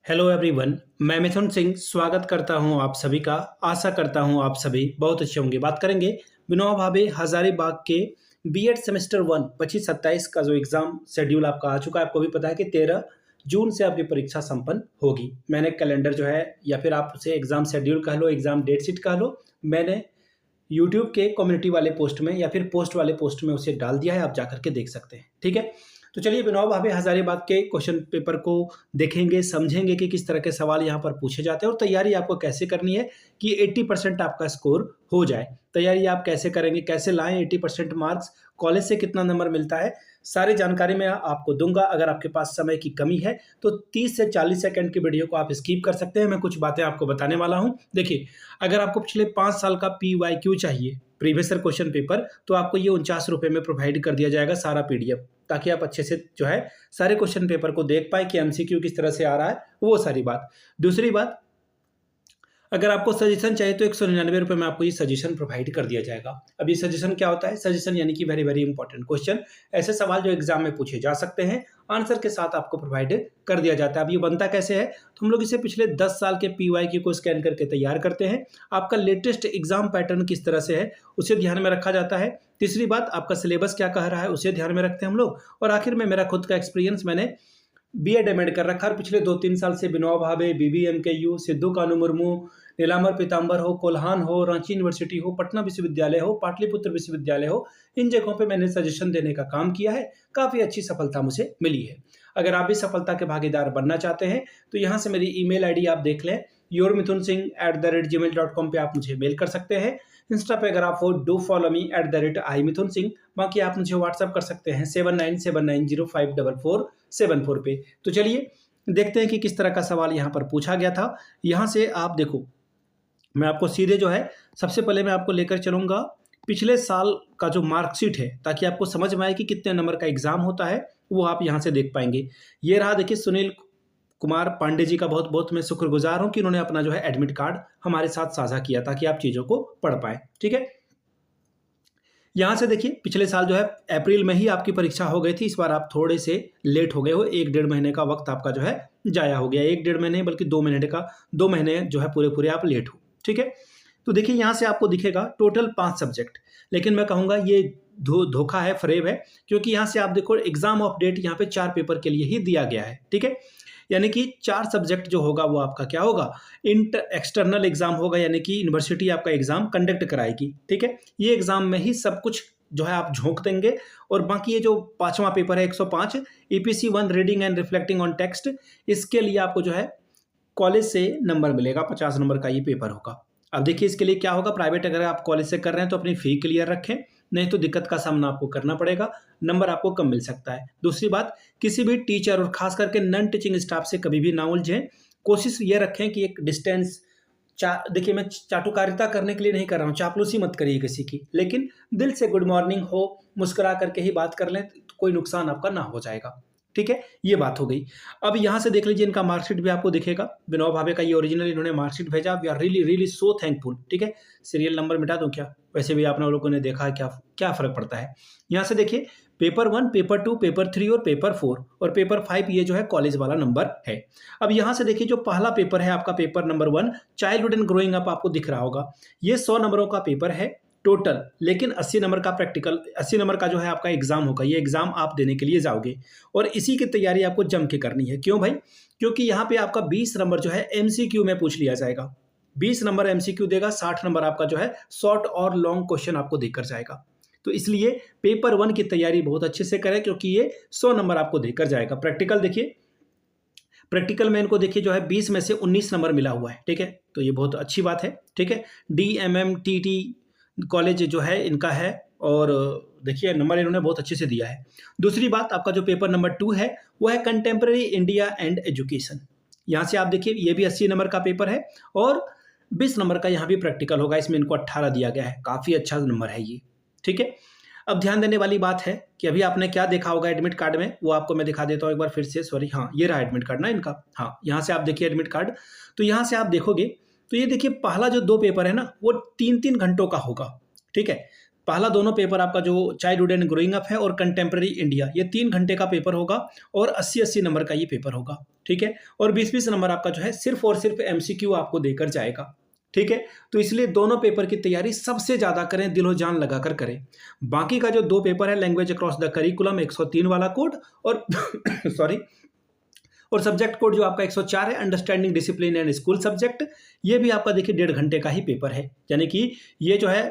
Hello everyone, मैं मिथुन सिंह स्वागत करता हूं आप सभी का। आशा करता हूं आप सभी बहुत अच्छे होंगे। बात करेंगे विनोबा भावे हजारीबाग के बीएड सेमेस्टर 1 25-27 का जो एग्ज़ाम शेड्यूल आपका आ चुका है। आपको भी पता है कि 13 जून से आपकी परीक्षा संपन्न होगी। मैंने कैलेंडर जो है या फिर आप उसे एग्ज़ाम शेड्यूल कह लो, एग्ज़ाम डेट शीट कह लो, मैंने यूट्यूब के कम्युनिटी वाले पोस्ट में या फिर पोस्ट वाले पोस्ट में उसे डाल दिया है। आप जाकर के देख सकते हैं। ठीक है, तो चलिए विनोबा भावे हजारीबाग के क्वेश्चन पेपर को देखेंगे, समझेंगे कि किस तरह के सवाल यहाँ पर पूछे जाते हैं और तैयारी आपको कैसे करनी है कि 80% आपका स्कोर हो जाए। तैयारी आप कैसे करेंगे, कैसे लाएं 80% मार्क्स, कॉलेज से कितना नंबर मिलता है, सारी जानकारी मैं आपको दूंगा। अगर आपके पास समय की कमी है तो 30 से 40 सेकंड की वीडियो को आप स्किप कर सकते हैं। मैं कुछ बातें आपको बताने वाला हूं। देखिए, अगर आपको पिछले 5 साल का PYQ चाहिए, प्रीवियस ईयर क्वेश्चन पेपर, तो आपको ये 49 रुपये में प्रोवाइड कर दिया जाएगा सारा PDF, ताकि आप अच्छे से जो है सारे क्वेश्चन पेपर को देख पाए कि MCQ किस तरह से आ रहा है, वो सारी बात। दूसरी बात, अगर आपको सजेशन चाहिए तो 199 रुपये में आपको ये सजेशन प्रोवाइड कर दिया जाएगा। अब ये सजेशन क्या होता है? सजेशन यानी कि वेरी वेरी इंपॉर्टेंट क्वेश्चन, ऐसे सवाल जो एग्जाम में पूछे जा सकते हैं, आंसर के साथ आपको प्रोवाइड कर दिया जाता है। अब ये बनता कैसे है? तो हम लोग इसे पिछले 10 साल के PYQ को स्कैन करके तैयार करते हैं। आपका लेटेस्ट एग्जाम पैटर्न किस तरह से है उसे ध्यान में रखा जाता है। तीसरी बात, आपका सिलेबस क्या कह रहा है उसे ध्यान में रखते हैं हम लोग। और आखिर में मेरा खुद का एक्सपीरियंस, मैंने BEd MAd कर रखा है। पिछले 2-3 साल से विनोबा भावे, BBMKU, सिद्धू कानू मुर्मू, नीलांबर पीताम्बर हो, कोल्हान हो, रांची यूनिवर्सिटी हो, पटना विश्वविद्यालय हो, पाटलिपुत्र विश्वविद्यालय हो, इन जगहों पे मैंने सजेशन देने का काम किया है। काफ़ी अच्छी सफलता मुझे मिली है। अगर आप भी सफलता के भागीदार बनना चाहते हैं तो यहाँ से मेरी ईमेल ID आप देख लें, yourmithunSingh@gmail.com पे आप मुझे मेल कर सकते हैं। इंस्टा पे अगर आप हो, डू फॉलो मी @iMithunSingh। बाकी आप मुझे व्हाट्सअप कर सकते हैं 7979054474 पे। तो चलिए देखते हैं कि किस तरह का सवाल यहाँ पर पूछा गया था। यहाँ से आप देखो, मैं आपको सीधे जो है सबसे पहले मैं आपको लेकर चलूंगा पिछले साल का जो मार्कशीट है, ताकि आपको समझ में आए कि कितने नंबर का एग्जाम होता है, वो आप यहाँ से देख पाएंगे। ये रहा, देखिए, सुनील कुमार पांडे जी का बहुत बहुत मैं शुक्रगुजार हूं कि उन्होंने अपना जो है एडमिट कार्ड हमारे साथ साझा किया ताकि आप चीज़ों को पढ़ पाए। ठीक है, यहाँ से देखिए, पिछले साल जो है अप्रैल में ही आपकी परीक्षा हो गई थी। इस बार आप थोड़े से लेट हो गए हो, 1-1.5 महीने का वक्त आपका जो है जाया हो गया। 1-1.5 महीने बल्कि 2 महीने जो है पूरे पूरे आप लेट हो। ठीक है, तो देखिए यहाँ से आपको दिखेगा टोटल 5 सब्जेक्ट, लेकिन मैं कहूँगा ये धोखा है, फरेब है, क्योंकि यहाँ से आप देखो एग्जाम ऑफ डेट यहाँ पे 4 पेपर के लिए ही दिया गया है। ठीक है, यानी कि 4 सब्जेक्ट जो होगा वो आपका क्या होगा, एक्सटर्नल एग्जाम होगा, यानी कि यूनिवर्सिटी आपका एग्जाम कंडक्ट कराएगी। ठीक है, ये एग्जाम में ही सब कुछ जो है आप झोंक देंगे। और बाकी ये जो 5वां पेपर है 105 EPC 1 reading and reflecting on text, इसके लिए आपको जो है कॉलेज से नंबर मिलेगा, 50 नंबर का ये पेपर होगा। अब देखिए इसके लिए क्या होगा, प्राइवेट अगर आप कॉलेज से कर रहे हैं तो अपनी फ़ी क्लियर रखें, नहीं तो दिक्कत का सामना आपको करना पड़ेगा, नंबर आपको कम मिल सकता है। दूसरी बात, किसी भी टीचर और खास करके नॉन टीचिंग स्टाफ से कभी भी ना उलझें। कोशिश ये रखें कि एक डिस्टेंस, देखिए मैं चाटुकारिता करने के लिए नहीं कर रहा हूँ, चापलूसी मत करिए किसी की, लेकिन दिल से गुड मॉर्निंग हो, मुस्कुरा करके ही बात कर लें तो कोई नुकसान आपका ना हो जाएगा। ठीक है, ये बात हो गई। अब यहाँ से देख लीजिए, इनका मार्कशीट भी आपको दिखेगा। विनोबा भावे का ये ओरिजिनल इन्होंने मार्कशीट भेजा। We are really really so thankful. ठीक है, सीरियल नंबर मिटा दूं क्या? वैसे भी आप लोगों ने देखा है, क्या क्या फर्क पड़ता है। यहाँ से देखिए, पेपर 1, पेपर 2, पेपर 3 और पेपर 4 और पेपर 5 ये जो है कॉलेज वाला नंबर है। अब यहाँ से देखिए, जो पहला पेपर है आपका, paper number 1 childhood and growing up, आपको दिख रहा होगा। ये 100 नंबरों का पेपर है टोटल, लेकिन 80 नंबर का प्रैक्टिकल, 80 नंबर का जो है आपका एग्जाम होगा। ये एग्जाम आप देने के लिए जाओगे और इसी की तैयारी आपको जम के करनी है। क्यों भाई? क्योंकि यहाँ पे आपका 20 नंबर जो है MCQ में पूछ लिया जाएगा। 20 नंबर MCQ देगा, 60 नंबर आपका जो है शॉर्ट और लॉन्ग क्वेश्चन आपको देकर जाएगा। तो इसलिए पेपर 1 की तैयारी बहुत अच्छे से करें, क्योंकि ये 100 नंबर आपको देकर जाएगा। प्रैक्टिकल देखिए, प्रैक्टिकल में इनको देखिए जो है 20 में से 19 नंबर मिला हुआ है। ठीक है, तो ये बहुत अच्छी बात है। ठीक है, DMMTT कॉलेज जो है इनका है, और देखिए नंबर इन्होंने बहुत अच्छे से दिया है। दूसरी बात, आपका जो पेपर नंबर 2 है वो है कंटेम्प्रेरी इंडिया एंड एजुकेशन। यहाँ से आप देखिए, ये भी 80 नंबर का पेपर है और 20 नंबर का यहाँ भी प्रैक्टिकल होगा। इसमें इनको 18 दिया गया है, काफ़ी अच्छा नंबर है ये। ठीक है, अब ध्यान देने वाली बात है कि अभी आपने क्या देखा होगा एडमिट कार्ड में, वो आपको मैं दिखा देता हूँ एक बार फिर से। सॉरी, हाँ ये रहा एडमिट कार्ड ना इनका। हाँ, यहाँ से आप देखिए एडमिट कार्ड। तो यहाँ से आप देखोगे तो ये देखिए, पहला जो 2 पेपर है ना वो 3-3 घंटों का होगा। ठीक है, पहला दोनों पेपर आपका जो चाइल्डहुड एंड ग्रोइंग अप है और कंटेम्प्रेरी इंडिया, ये 3 घंटे का पेपर होगा और 80-80 नंबर का ये पेपर होगा। ठीक है, और 20-20 नंबर आपका जो है सिर्फ और सिर्फ एमसीक्यू आपको देकर जाएगा, ठीक है। तो इसलिए दोनों पेपर की तैयारी सबसे ज़्यादा करें, दिलो जान लगाकर करें। बाकी का जो 2 पेपर है, लैंग्वेज अक्रॉस द करिकुलम 103 वाला कोड और सॉरी, और सब्जेक्ट कोड जो आपका 104 है, understanding discipline and school subject, ये भी आपका देखिए 1.5 घंटे का ही पेपर है, यानी कि ये जो है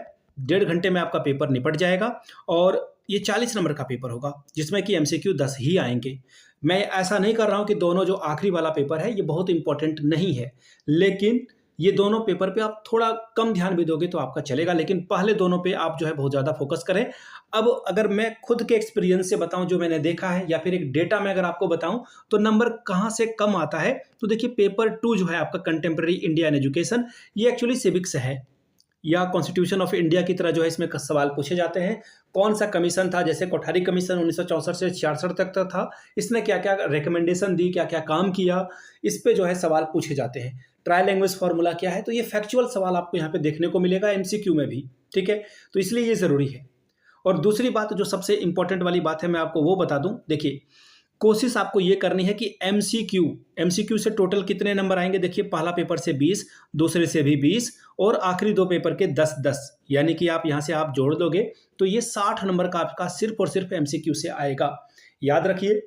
1.5 घंटे में आपका पेपर निपट जाएगा और ये 40 नंबर का पेपर होगा, जिसमें कि एमसीक्यू 10 ही आएंगे। मैं ऐसा नहीं कर रहा हूं कि दोनों जो आखिरी वाला पेपर है ये बहुत इंपॉर्टेंट नहीं है, लेकिन ये दोनों पेपर पे आप थोड़ा कम ध्यान भी दोगे तो आपका चलेगा, लेकिन पहले दोनों पे आप जो है बहुत ज़्यादा फोकस करें। अब अगर मैं खुद के एक्सपीरियंस से बताऊं, जो मैंने देखा है, या फिर एक डेटा में अगर आपको बताऊं, तो नंबर कहाँ से कम आता है, तो देखिए पेपर 2 जो है आपका कंटेम्प्रेरी इंडिया एंड एजुकेशन, ये एक्चुअली सिविक्स है या कॉन्स्टिट्यूशन ऑफ इंडिया की तरह जो है इसमें सवाल पूछे जाते हैं। कौन सा कमीशन था, जैसे कोठारी कमीशन 1964 से 66 तक था, इसने क्या क्या रिकमेंडेशन दी, क्या क्या काम किया, इस पे जो है सवाल पूछे जाते हैं। ट्राई लैंग्वेज फार्मूला क्या है, तो ये फैक्चुअल सवाल आपको यहाँ पे देखने को मिलेगा एमसीक्यू में भी, ठीक है। तो इसलिए ये ज़रूरी है। और दूसरी बात जो सबसे इंपॉर्टेंट वाली बात है, मैं आपको वो बता दूं, देखिए कोशिश आपको ये करनी है कि एमसीक्यू से टोटल कितने नंबर आएंगे। देखिए पहला पेपर से 20, दूसरे से भी 20 और आखिरी 2 पेपर के 10-10, यानी कि आप यहाँ से आप जोड़ दोगे तो ये 60 नंबर का आपका सिर्फ और सिर्फ एमसीक्यू से आएगा। याद रखिए,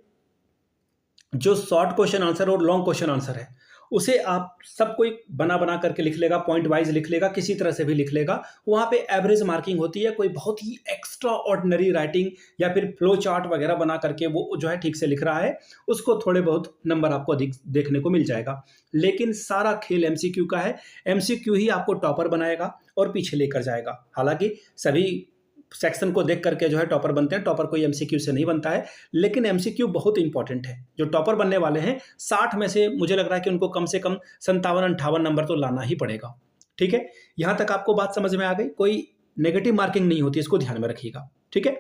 जो शॉर्ट क्वेश्चन आंसर और लॉन्ग क्वेश्चन आंसर है उसे आप सब कोई बना बना करके लिख लेगा, पॉइंट वाइज लिख लेगा, किसी तरह से भी लिख लेगा, वहाँ पे एवरेज मार्किंग होती है। कोई बहुत ही एक्स्ट्रा ऑर्डिनरी राइटिंग या फिर फ्लो चार्ट वगैरह बना करके वो जो है ठीक से लिख रहा है, उसको थोड़े बहुत नंबर आपको अधिक देखने को मिल जाएगा। लेकिन सारा खेल एमसीक्यू का है, एमसीक्यू ही आपको टॉपर बनाएगा और पीछे लेकर जाएगा। हालांकि सभी सेक्शन को देख करके जो है टॉपर बनते हैं, टॉपर कोई एमसीक्यू से नहीं बनता है, लेकिन एमसीक्यू बहुत इंपॉर्टेंट है। जो टॉपर बनने वाले हैं 60 में से मुझे लग रहा है कि उनको कम से कम 57-58 नंबर तो लाना ही पड़ेगा, ठीक है। यहां तक आपको बात समझ में आ गई, कोई नेगेटिव मार्किंग नहीं होती, इसको ध्यान में रखिएगा, ठीक है।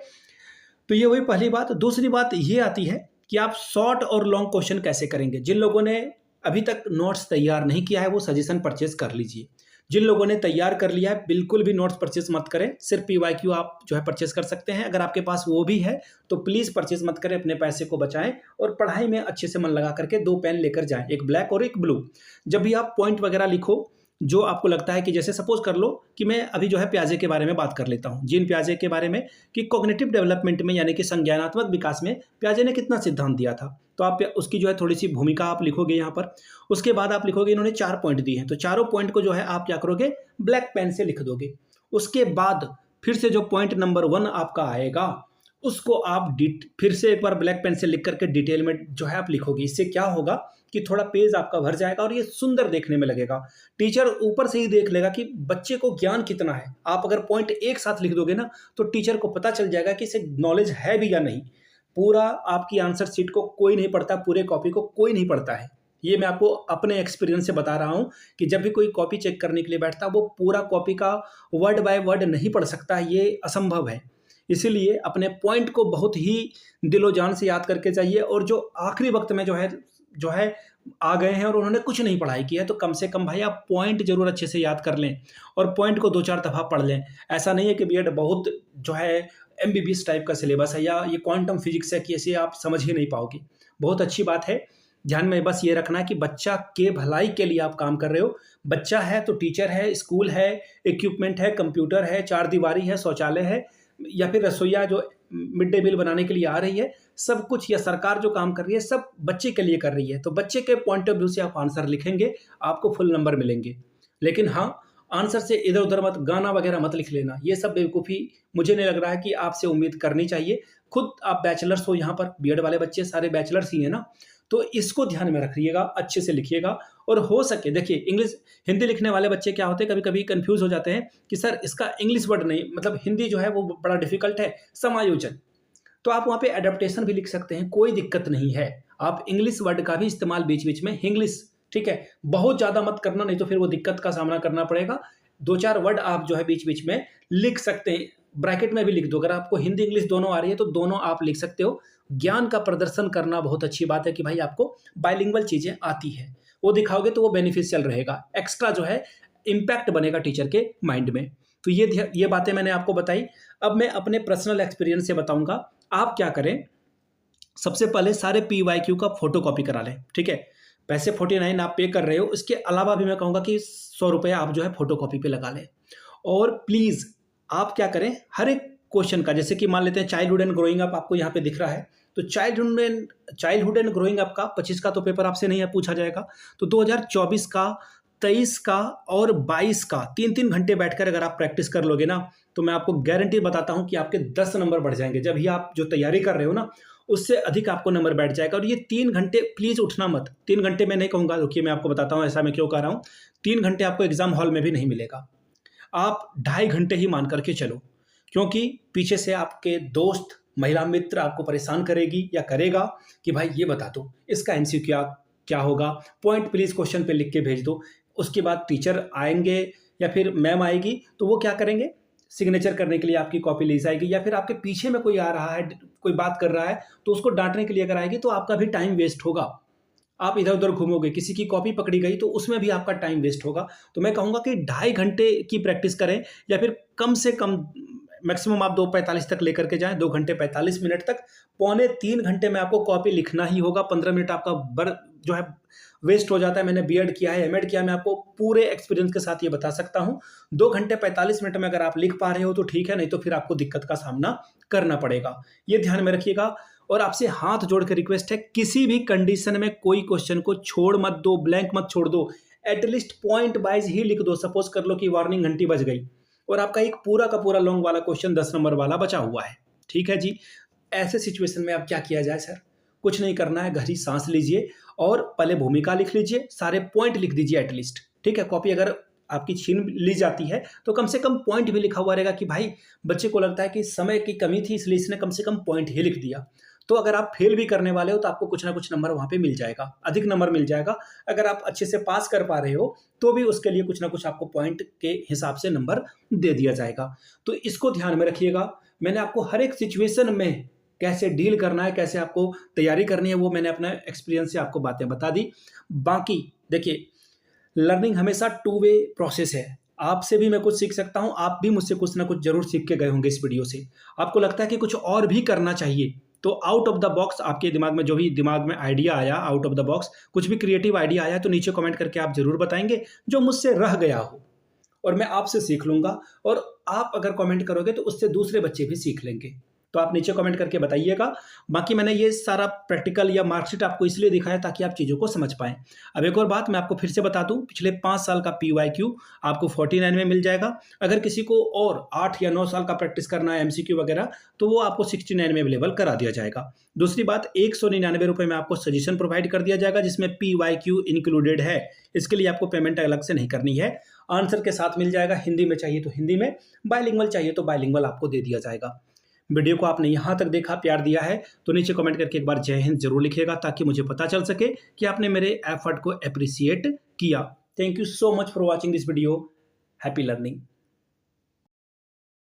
तो ये हुई पहली बात। दूसरी बात ये आती है कि आप शॉर्ट और लॉन्ग क्वेश्चन कैसे करेंगे। जिन लोगों ने अभी तक नोट्स तैयार नहीं किया है वो सजेशन परचेज कर लीजिए। जिन लोगों ने तैयार कर लिया है बिल्कुल भी नोट्स परचेज मत करें, सिर्फ पीवाईक्यू आप जो है परचेज कर सकते हैं। अगर आपके पास वो भी है तो प्लीज़ परचेज मत करें, अपने पैसे को बचाएं और पढ़ाई में अच्छे से मन लगा करके 2 पेन लेकर जाएं, एक ब्लैक और एक ब्लू। जब भी आप पॉइंट वगैरह लिखो जो आपको लगता है कि, जैसे सपोज कर लो कि मैं अभी जो है प्याजे के बारे में बात कर लेता हूँ, जीन प्याजे के बारे में, कि कॉग्निटिव डेवलपमेंट में यानी कि संज्ञानात्मक विकास में प्याजे ने कितना सिद्धांत दिया था, तो आप उसकी जो है थोड़ी सी भूमिका आप लिखोगे यहाँ पर। उसके बाद आप लिखोगे इन्होंने 4 पॉइंट दिए हैं, तो चारों पॉइंट को जो है आप क्या करोगे, ब्लैक पेन से लिख दोगे। उसके बाद फिर से जो पॉइंट नंबर 1 आपका आएगा उसको आप फिर से एक बार ब्लैक पेन से लिख करके डिटेल में जो है आप लिखोगे। इससे क्या होगा कि थोड़ा पेज आपका भर जाएगा और ये सुंदर देखने में लगेगा। टीचर ऊपर से ही देख लेगा कि बच्चे को ज्ञान कितना है। आप अगर पॉइंट एक साथ लिख दोगे ना तो टीचर को पता चल जाएगा कि इसे नॉलेज है भी या नहीं। पूरा आपकी आंसर शीट को कोई नहीं पढ़ता, पूरे कॉपी को कोई नहीं पढ़ता है। ये मैं आपको अपने एक्सपीरियंस से बता रहा हूँ कि जब भी कोई कॉपी चेक करने के लिए बैठता वो पूरा कॉपी का वर्ड बाय वर्ड नहीं पढ़ सकता, ये असंभव है। इसीलिए अपने पॉइंट को बहुत ही दिलो जान से याद करके चाहिए। और जो आखिरी वक्त में जो है आ गए हैं और उन्होंने कुछ नहीं पढ़ाई की है, तो कम से कम भाई आप पॉइंट जरूर अच्छे से याद कर लें और पॉइंट को 2-4 दफ़ा पढ़ लें। ऐसा नहीं है कि बीएड बहुत जो है एमबीबीएस टाइप का सिलेबस है या ये क्वांटम फिजिक्स है कि ऐसे आप समझ ही नहीं पाओगे। बहुत अच्छी बात है, ध्यान में बस ये रखना है कि बच्चा के भलाई के लिए आप काम कर रहे हो। बच्चा है तो टीचर है, स्कूल है, इक्विपमेंट है, कंप्यूटर है, 4 दीवारी है, शौचालय है, या फिर रसोईया जो मिड डे मील बनाने के लिए आ रही है, सब कुछ, या सरकार जो काम कर रही है सब बच्चे के लिए कर रही है। तो बच्चे के पॉइंट ऑफ व्यू से आप आंसर लिखेंगे, आपको फुल नंबर मिलेंगे। लेकिन हाँ, आंसर से इधर उधर मत, गाना वगैरह मत लिख लेना। ये सब बेवकूफ़ी मुझे नहीं लग रहा है कि आपसे उम्मीद करनी चाहिए। खुद आप बैचलर्स हो, यहाँ पर बीएड वाले बच्चे सारे बैचलर्स ही हैं ना, तो इसको ध्यान में रखिएगा, अच्छे से लिखिएगा। और हो सके देखिए इंग्लिश हिंदी लिखने वाले बच्चे क्या होते हैं, कभी कभी कंफ्यूज हो जाते हैं कि सर इसका इंग्लिश वर्ड नहीं, मतलब हिंदी जो है वो बड़ा डिफिकल्ट है, समायोजन। तो आप वहाँ पे एडेप्टेशन भी लिख सकते हैं, कोई दिक्कत नहीं है। आप इंग्लिश वर्ड का भी इस्तेमाल बीच बीच में, इंग्लिश, ठीक है, बहुत ज़्यादा मत करना, नहीं तो फिर वो दिक्कत का सामना करना पड़ेगा। 2-4 वर्ड आप जो है बीच बीच में लिख सकते हैं, ब्रैकेट में भी लिख दो। अगर आपको हिंदी इंग्लिश दोनों आ रही है तो दोनों आप लिख सकते हो। ज्ञान का प्रदर्शन करना बहुत अच्छी बात है कि भाई आपको बाइलिंगुअल चीज़ें आती है, वो दिखाओगे तो वो बेनिफिशियल रहेगा, एक्स्ट्रा जो है इम्पैक्ट बनेगा टीचर के माइंड में। तो ये बातें मैंने आपको बताई। अब मैं अपने पर्सनल एक्सपीरियंस से बताऊंगा। आप क्या करें, सबसे पहले सारे पीवाईक्यू का फोटो कॉपी करा लें, ठीक है। पैसे 49 आप पे कर रहे हो, इसके अलावा भी मैं कहूँगा कि 100 रुपये आप जो है फ़ोटोकॉपी पे लगा लें। और प्लीज़ आप क्या करें, हर एक क्वेश्चन का, जैसे कि मान लेते हैं चाइल्डहुड एंड ग्रोइंग अप आपको यहाँ पे दिख रहा है, तो चाइल्डहुड एंड ग्रोइंग अप का 25 का तो पेपर आपसे नहीं है पूछा जाएगा, तो 2024 का, 23 का और 22 का 3-3 घंटे बैठकर अगर आप प्रैक्टिस कर लोगे ना, तो मैं आपको गारंटी बताता हूँ कि आपके 10 नंबर बढ़ जाएंगे। जब ही आप जो तैयारी कर रहे हो ना, उससे अधिक आपको नंबर बैठ जाएगा। और ये 3 घंटे प्लीज़ उठना मत, 3 घंटे मैं नहीं कहूँगा, रुकिए मैं आपको बताता हूँ ऐसा मैं क्यों कह रहा हूँ। 3 घंटे आपको एग्जाम हॉल में भी नहीं मिलेगा, आप 2.5 घंटे ही मान करके चलो, क्योंकि पीछे से आपके दोस्त, महिला मित्र आपको परेशान करेगी या करेगा कि भाई ये बता दो इसका एमसीक्यू क्या क्या होगा, पॉइंट प्लीज़ क्वेश्चन पे लिख के भेज दो। उसके बाद टीचर आएंगे या फिर मैम आएगी, तो वो क्या करेंगे, सिग्नेचर करने के लिए आपकी कॉपी ले जाएगी, या फिर आपके पीछे में कोई आ रहा है, कोई बात कर रहा है, तो उसको डांटने के लिए अगर आएगी तो आपका भी टाइम वेस्ट होगा। आप इधर उधर घूमोगे, किसी की कॉपी पकड़ी गई तो उसमें भी आपका टाइम वेस्ट होगा। तो मैं कहूँगा कि 2.5 घंटे की प्रैक्टिस करें, या फिर कम से कम मैक्सिमम आप 2:45 तक लेकर के जाएं, 2 घंटे 45 मिनट तक। 2.25 घंटे में आपको कॉपी लिखना ही होगा, 15 मिनट आपका जो है वेस्ट हो जाता है। मैंने बीएड किया है, एमएड किया है, मैं आपको पूरे एक्सपीरियंस के साथ ये बता सकता हूँ। 2 घंटे 45 मिनट में अगर आप लिख पा रहे हो तो ठीक है, नहीं तो फिर आपको दिक्कत का सामना करना पड़ेगा। ये ध्यान में रखिएगा। और आपसे हाथ जोड़ के रिक्वेस्ट है, किसी भी कंडीशन में कोई क्वेश्चन को छोड़ मत दो, ब्लैंक मत छोड़ दो, एटलीस्ट पॉइंट वाइज ही लिख दो। सपोज कर लो कि वार्निंग घंटी बज गई और आपका एक पूरा का पूरा लॉन्ग वाला क्वेश्चन 10 नंबर वाला बचा हुआ है, ठीक है जी। ऐसे सिचुएशन में अब क्या किया जाए सर? कुछ नहीं करना है, गहरी सांस लीजिए और पहले भूमिका लिख लीजिए, सारे पॉइंट लिख दीजिए एटलीस्ट, ठीक है। कॉपी अगर आपकी छीन ली जाती है तो कम से कम पॉइंट भी लिखा हुआ रहेगा कि भाई बच्चे को लगता है कि समय की कमी थी इसलिए इसने कम से कम पॉइंट ही लिख दिया। तो अगर आप फेल भी करने वाले हो तो आपको कुछ ना कुछ नंबर वहाँ पे मिल जाएगा, अधिक नंबर मिल जाएगा। अगर आप अच्छे से पास कर पा रहे हो तो भी उसके लिए कुछ ना कुछ आपको पॉइंट के हिसाब से नंबर दे दिया जाएगा। तो इसको ध्यान में रखिएगा। मैंने आपको हर एक सिचुएशन में कैसे डील करना है, कैसे आपको तैयारी करनी है, वो मैंने अपना एक्सपीरियंस से आपको बातें बता दी। बाकी देखिए, लर्निंग हमेशा 2 वे प्रोसेस है। आपसे भी मैं कुछ सीख सकता हूँ, आप भी मुझसे कुछ ना कुछ जरूर सीख के गए होंगे इस वीडियो से। आपको लगता है कि कुछ और भी करना चाहिए, तो आउट ऑफ द बॉक्स आपके दिमाग में जो भी दिमाग में आइडिया आया, आउट ऑफ द बॉक्स कुछ भी क्रिएटिव आइडिया आया, तो नीचे कमेंट करके आप जरूर बताएंगे, जो मुझसे रह गया हो, और मैं आपसे सीख लूंगा। और आप अगर कमेंट करोगे तो उससे दूसरे बच्चे भी सीख लेंगे। तो आप नीचे कमेंट करके बताइएगा। बाकी मैंने ये सारा प्रैक्टिकल या मार्कशीट आपको इसलिए दिखाया ताकि आप चीज़ों को समझ पाएँ। अब एक और बात मैं आपको फिर से बता दूं, पिछले 5 साल का PYQ आपको 49 में मिल जाएगा। अगर किसी को और 8 या 9 साल का प्रैक्टिस करना है MCQ वगैरह, तो वो आपको 69 में अवेलेबल करा दिया जाएगा। दूसरी बात, 199 रुपये में आपको सजेशन प्रोवाइड कर दिया जाएगा, जिसमें PYQ इंक्लूडेड है। इसके लिए आपको पेमेंट अलग से नहीं करनी है। आंसर के साथ मिल जाएगा, हिंदी में चाहिए तो हिंदी में, बायलिंगुअल चाहिए तो बायलिंगुअल आपको दे दिया जाएगा। वीडियो को आपने यहाँ तक देखा, प्यार दिया है, तो नीचे कमेंट करके एक बार जय हिंद जरूर लिखिएगा, ताकि मुझे पता चल सके कि आपने मेरे एफर्ट को अप्रिशिएट किया। Thank you so much for watching this video. Happy learning.